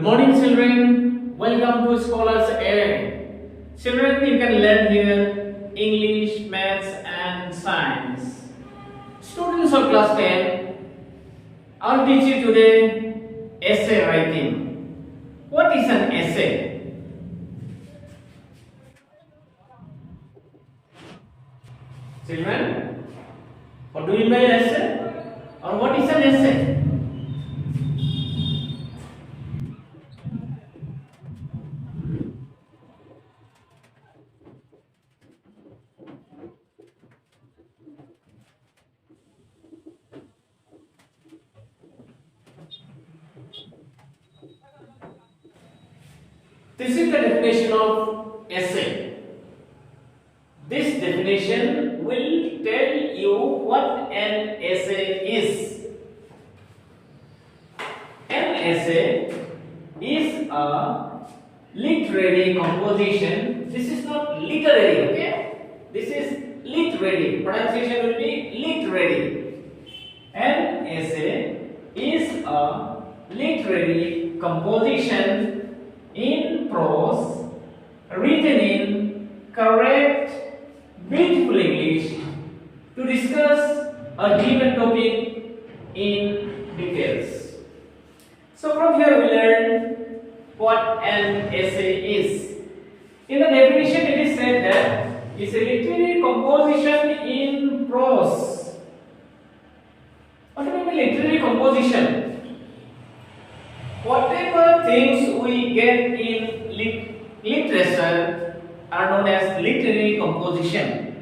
morning, children. Welcome to Scholars Area. Children, you can learn here English, Maths, and Science. Students of class 10, I'll teach you today essay writing. What is an essay? Children, what do you mean by essay? Or what is an essay? This is the definition of essay. This definition will tell you what an essay is. An essay is a literary composition. This is not literary, okay? This is literary. Pronunciation will be literary. An essay is a literary composition in prose, written in correct, beautiful English to discuss a given topic in details. So from here we learn what an essay is. In the definition it is said that it's a literary composition in prose. What do you mean by literary composition? Whatever things we get in literature are known as literary composition.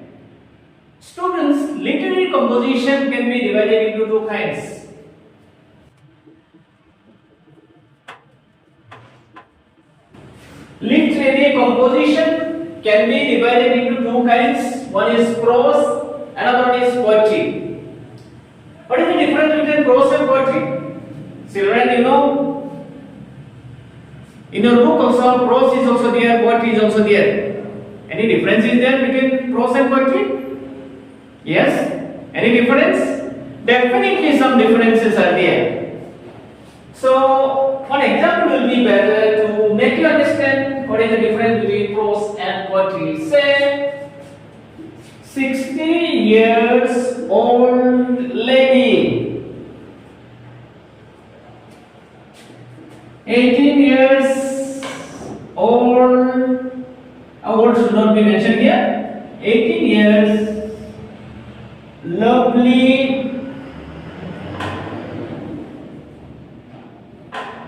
Students, literary composition can be divided into two kinds. Literary composition can be divided into two kinds. One is prose, another one is poetry. What is the difference between prose and poetry? Children, you know, in your book also, prose is also there, poetry is also there. Any difference is there between prose and poetry? Yes? Any difference? Definitely some differences are there. So, one example will be better to make you understand what is the difference between prose and poetry. Say, 60 years old lady, 18 years old should not be mentioned here. 18 years, lovely,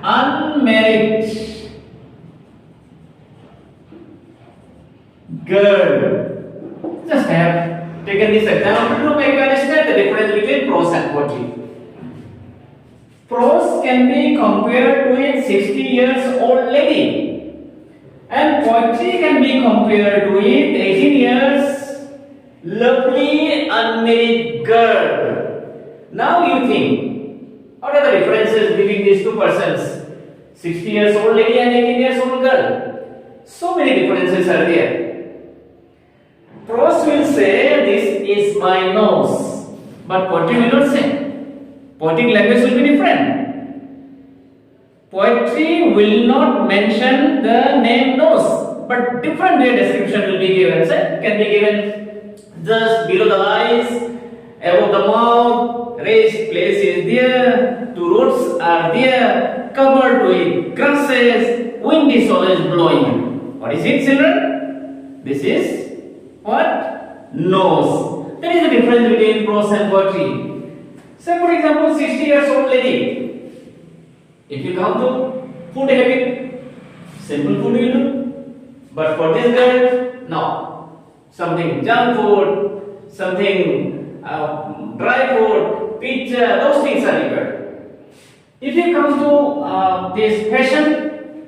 unmarried girl. Just have taken this example to make you understand the difference between prose and poetry. Prose can be compared with 60 years old lady, and poetry can be compared with 18 years lovely unmarried girl. Now you think, what are the differences between these two persons? 60 years old lady and 18 years old girl. So many differences are there. Prose will say, this is my nose, but poetry will not say. Poetic language will be different. Poetry will not mention the name nose, but different way description will be given. So, can be given just below the eyes, above the mouth, raised place is there, two roots are there, covered with grasses, wind is always blowing. What is it, children? This is what? Nose. There is a difference between prose and poetry. Say for example, 60 years old lady. If you come to food habit, simple food you do. But for this girl, no. Something junk food, something dry food, pizza, those things are required. If you come to this fashion,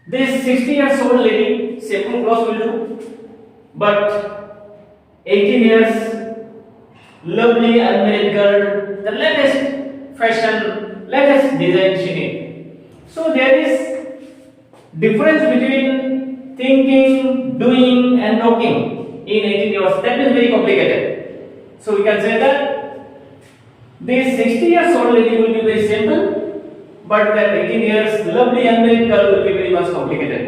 this 60 years old lady, simple clothes will do. But 18 years, lovely unmarried girl, the latest fashion, latest design she need. So there is difference between thinking, doing and talking in 18 years. That is very complicated. So we can say that this 60 years old lady will be very simple, but that 18 years lovely unmarried girl will be very much complicated.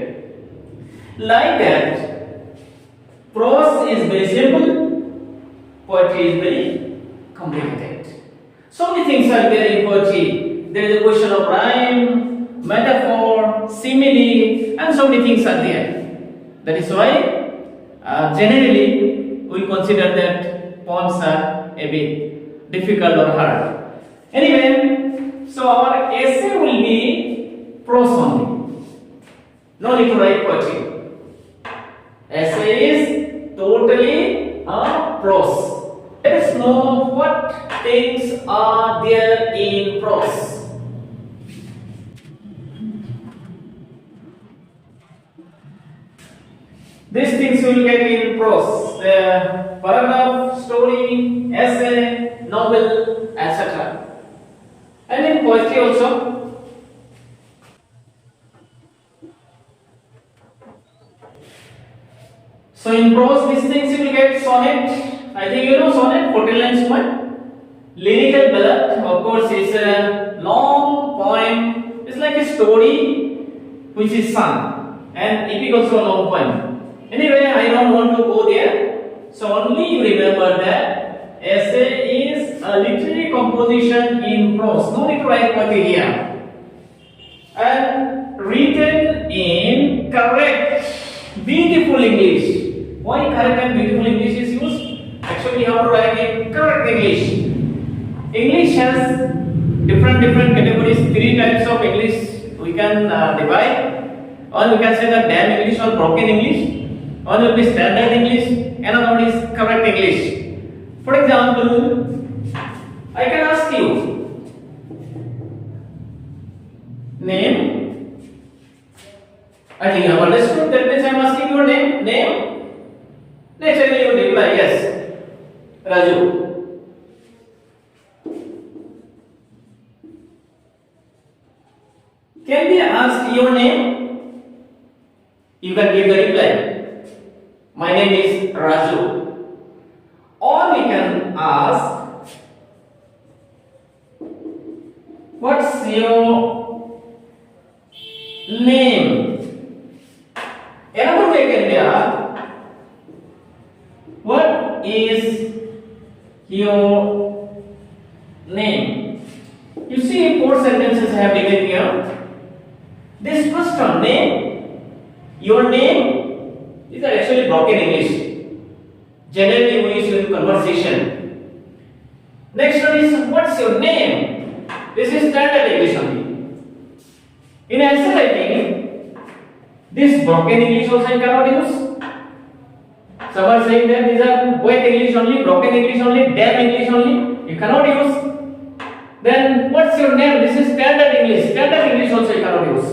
Like that, prose is very simple, poetry is very complicated. So many things are there in poetry. There is a question of rhyme, metaphor, simile, and so many things are there. That is why generally we consider that poems are a bit difficult or hard. Anyway, so our essay will be prose only. No need to write poetry. Essay is totally a prose. Let us know what things are there in prose. These things you will get in prose: the paragraph, story, essay, novel, etc. And in poetry also. So in prose, these things you will get sonnet. I think you know sonnet, 14 lines poem. Lyrical ballad, of course, is a long poem. It's like a story which is sung, and epic also a long poem. Anyway, I don't want to go there. So only you remember that essay is a literary composition in prose. No need to write poetry here. And written in correct, beautiful English. Why correct and beautiful English is used? Actually, you have to write in correct English. English has different categories. 3 types of English we can divide. One we can say that damn English or broken English. One will be standard English. Another one is correct English. For example, I can ask you name. I think you have understood. That means I am asking your name. Name. Naturally, you reply yes, Raju. Can we ask your name? You can give the reply. My name is Raju. Or we can ask, what's your name? Another way can be asked, what is your name? You see, 4 sentences I have given here. This first one, name, your name, these are actually broken English. Generally we use in conversation. Next one is, what's your name? This is standard English only. In answer writing, this broken English also you cannot use. Some are saying that these are wet English only, broken English only, damn English only. You cannot use. Then what's your name? This is standard English. Standard English also you cannot use.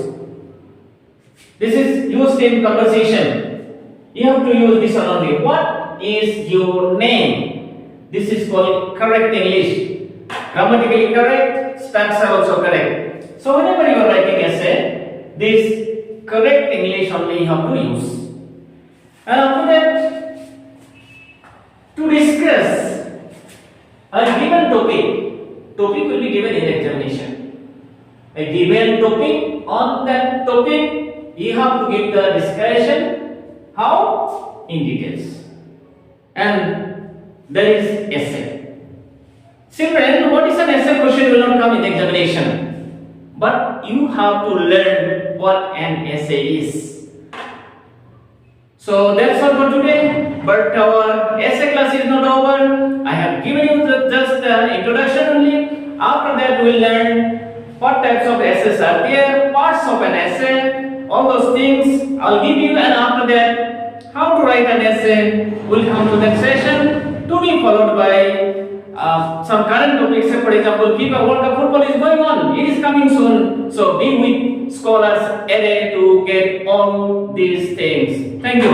This is used in conversation. You have to use this one only. What is your name? This is called correct English. Grammatically correct, stacks are also correct. So whenever you are writing essay, this correct English only you have to use. And after that, to discuss a given topic will be given in examination. A given topic, on that topic, you have to give the discussion. How? In details. And there is essay. Children, what is an essay question will not come in the examination. But you have to learn what an essay is. So that's all for today, but our essay class is not over. I have given you just the introduction only. After that we will learn what types of essays are there, parts of an essay, all those things I will give you, and after that how to write an essay will come to that session, to be followed by some current topics. For example, FIFA World Cup football is going on, it is coming soon, so be with Scholars Array to get all these things. Thank you.